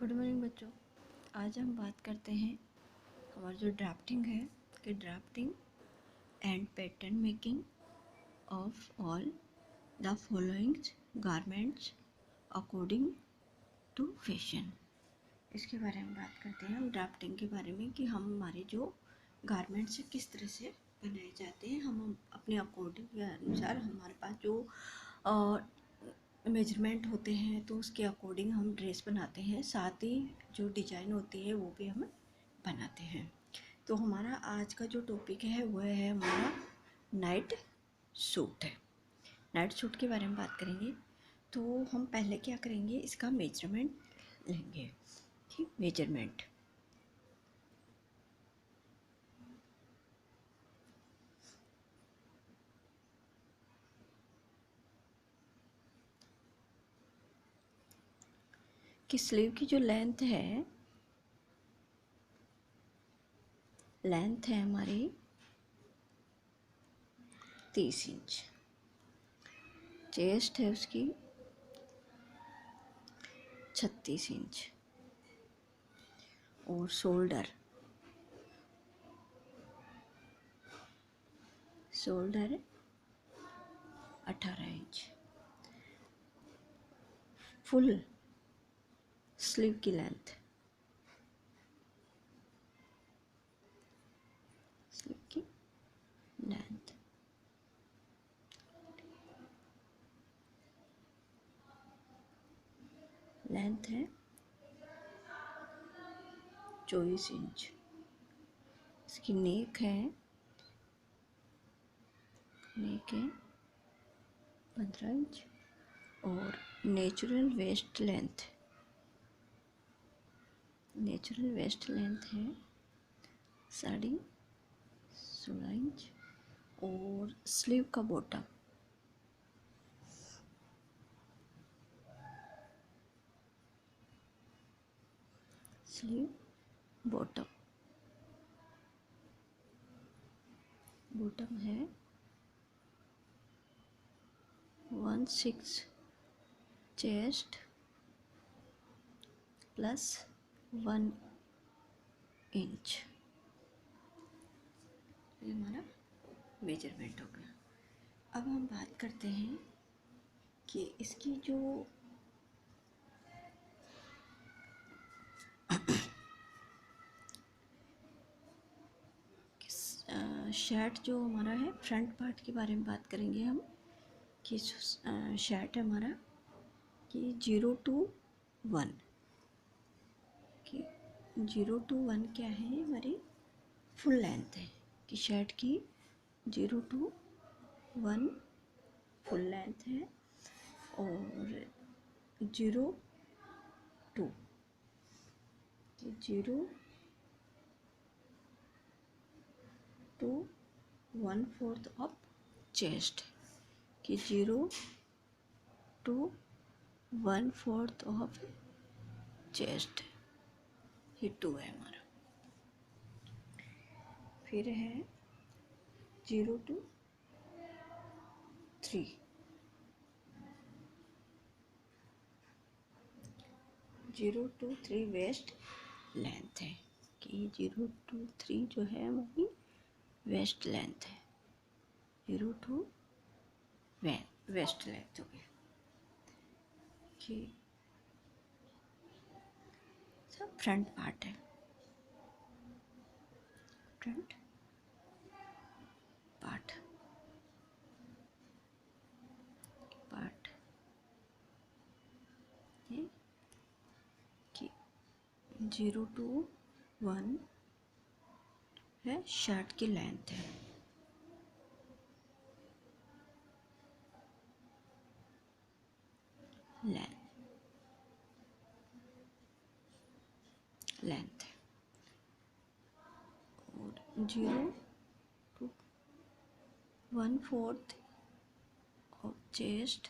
Good morning बच्चों। आज हम बात करते हैं हमारा जो ड्राफ्टिंग है कि drafting and pattern making of all the following garments according to fashion. इसके बारे में बात करते हैं हम ड्राफ्टिंग के बारे में कि हम हमारे जो गारमेंट्स किस तरह से बनाए जाते हैं। हम अपने अकॉर्डिंग के अनुसार हमारे पास जो मेजरमेंट होते हैं तो उसके अकॉर्डिंग हम ड्रेस बनाते हैं, साथ ही जो डिज़ाइन होती है वो भी हम बनाते हैं। तो हमारा आज का जो टॉपिक है वह है हमारा नाइट सूट है। नाइट सूट के बारे में बात करेंगे। तो हम पहले क्या करेंगे, इसका मेजरमेंट लेंगे। ठीक, मेजरमेंट कि स्लीव की जो लेंथ है हमारी 30 इंच, चेस्ट है उसकी 36 इंच और शोल्डर 18 इंच। फुल स्लीव की लेंथ लेंथ है 24 इंच। इसकी नेक है 15 इंच और नेचुरल वेस्ट लेंथ है 16.5 इंच। और स्लीव का बॉटम बॉटम है 16 चेस्ट प्लस 1 इंच। ये हमारा मेजरमेंट हो गया। अब हम बात करते हैं कि इसकी जो शर्ट जो हमारा है, फ्रंट पार्ट के बारे में बात करेंगे हम कि शर्ट है हमारा कि 0 to 1 कि 0 to 1 क्या है, हमारी फुल लेंथ है कि शर्ट की 0 to 1 फुल लेंथ है। और 0 to 1/4 ऑफ चेस्ट कि 0 to 1/4 ऑफ चेस्ट, ये 2 है हमारा। फिर है 0 to 3 वेस्ट लेंथ है कि 0 to 3 जो है हमारी वेस्ट लेंथ है। 0 to वेस्ट लेंथ हो गया कि सब फ्रंट पार्ट है। फ्रंट पार्ट ये कि 0 to 1 है शर्ट की लेंथ है। लेंथ और 0 to 1/4 ऑफ चेस्ट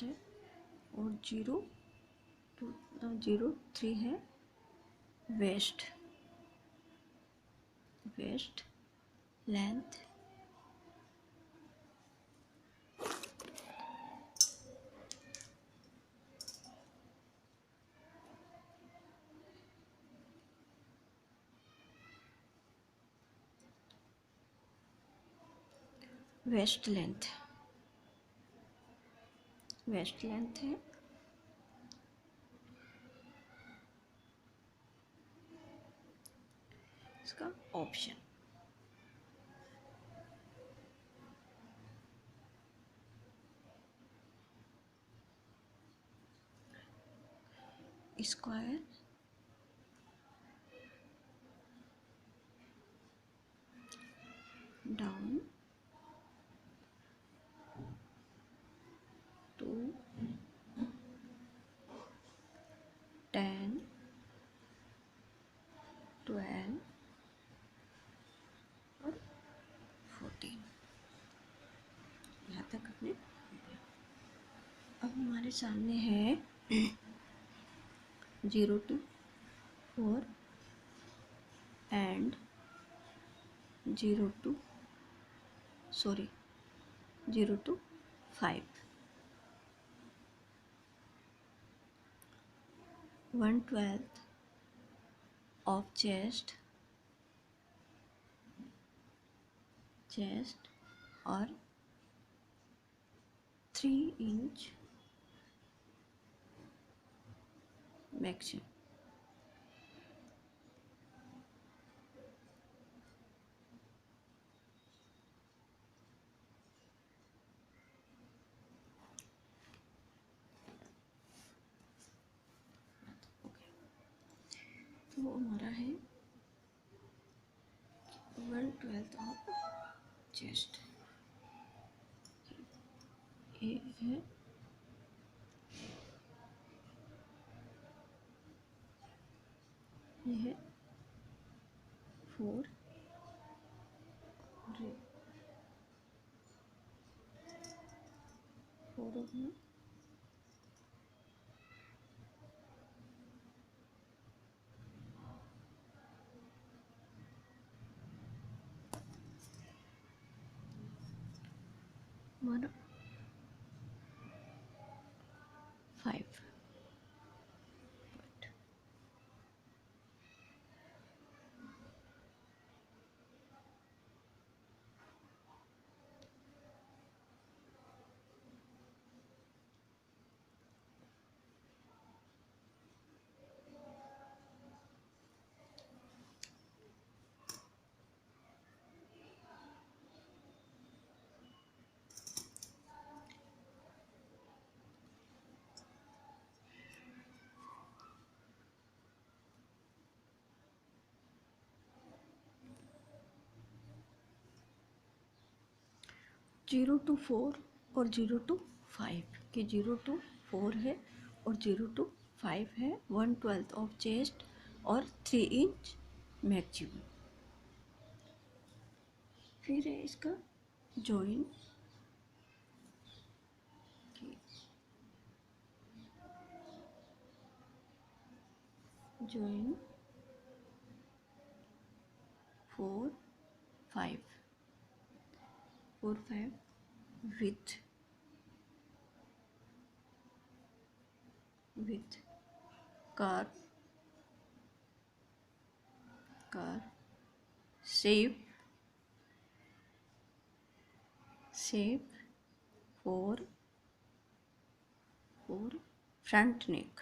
है। और 0.03 है वेस्ट लेंथ। वेस्ट लेंथ है इसका ऑप्शन। स्क्वायर डाउन टू 10 12 और 14, यहाँ तक अपने। अब हमारे सामने है 0 to 4 and 0 to 5। 1/12 of chest और 3 inch मैक्सिमम। तो हमारा है 1/12 ऑफ चेस्ट, ये है ये है 4 और 4 अपना 5। जीरो टू 4 और 0 to 5 कि 0 to 4 है और 0 to 5 है। 1/12 ऑफ चेस्ट और 3 inch मैक्सिमम। फिर है इसका join join 4 5 with car shape for front neck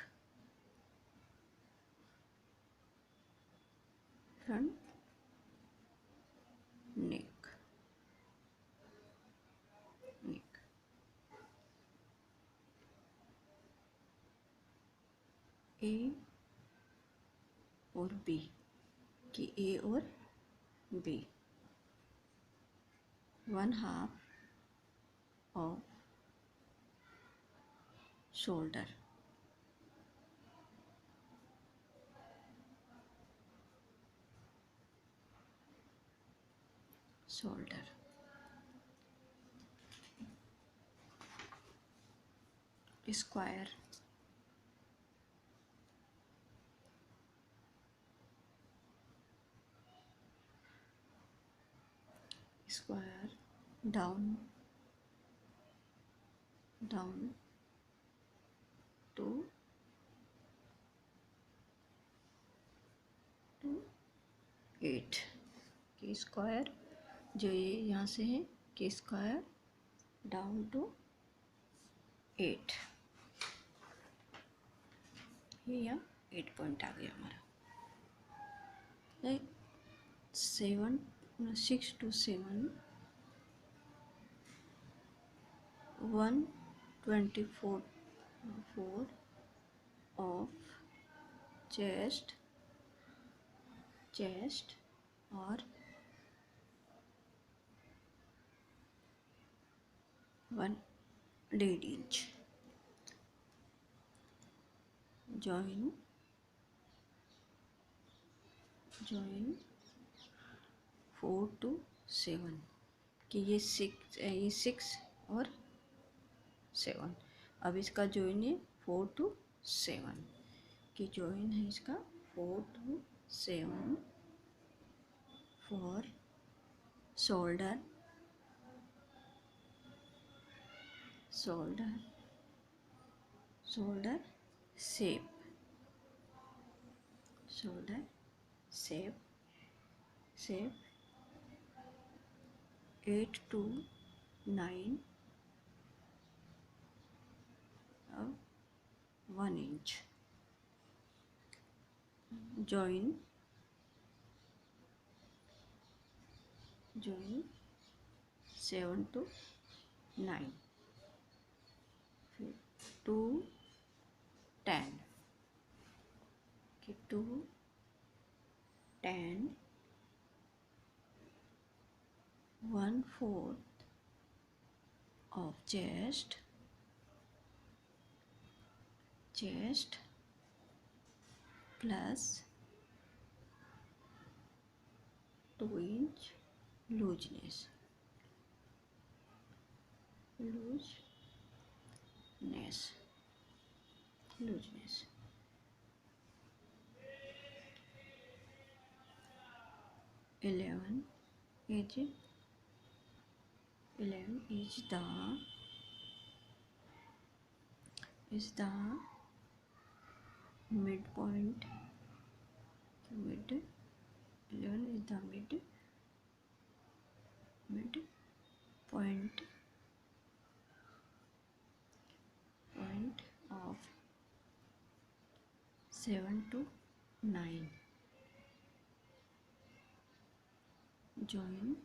A और बी कि ए और B 1/2 of shoulder square down to 8 कि स्क्वायर जो ये यहाँ से है की स्क्वायर डाउन टू 8, ये यहाँ 8 पॉइंट आ गया हमारा। लाइक 6 to 7 124 of chest और 1 1.5 inch join 4 to 7 कि ये 6 और 7। अब इसका जॉइन है 4 to 7 कि जॉइन है इसका 4 to 7 for shoulder shape, shoulder shape 8 to 9 of 1 inch join 7 to 9 फिर 2 10 कि 2 10 1/4 of chest plus 2 inch looseness 11 is the midpoint. 11 is the midpoint of 7 to 9 join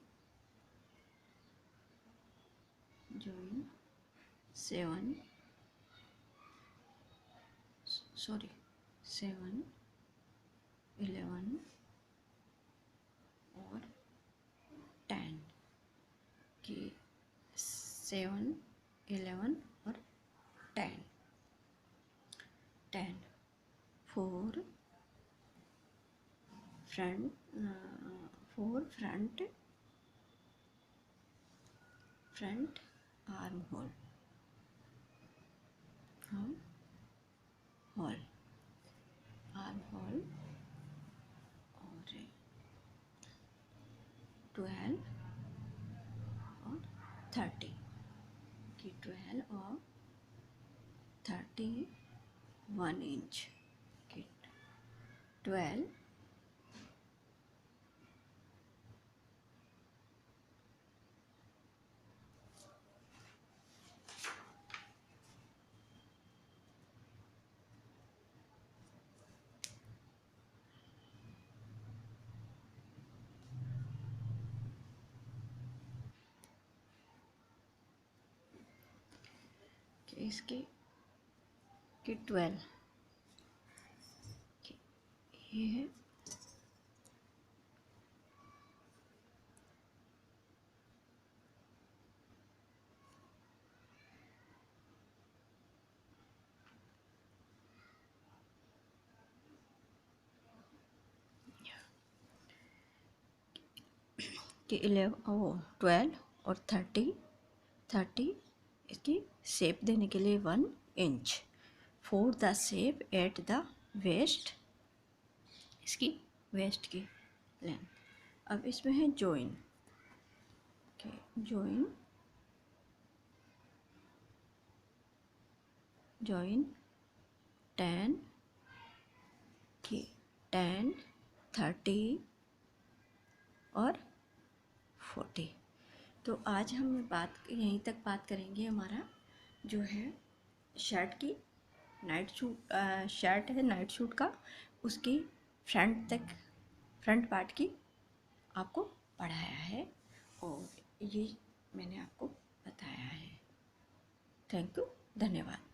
7 11 और 10 कि 7 11 और 10 4 front arm hole और 12 और 30 कि 12 और 31 इंच कि 12 कि इसके कि 12 कि ये है कि 12 और 30 इसकी शेप देने के लिए 1 inch for the shape at the waist, इसकी वेस्ट की लेंथ। अब इसमें है जॉइन जॉइन 10 की 10 30 और 40 तो आज हम यहीं तक बात करेंगे। हमारा जो है शर्ट की नाइट सूट, शर्ट है नाइट सूट का, उसकी फ्रंट पार्ट की आपको पढ़ाया है और ये मैंने आपको बताया है। थैंक यू, धन्यवाद।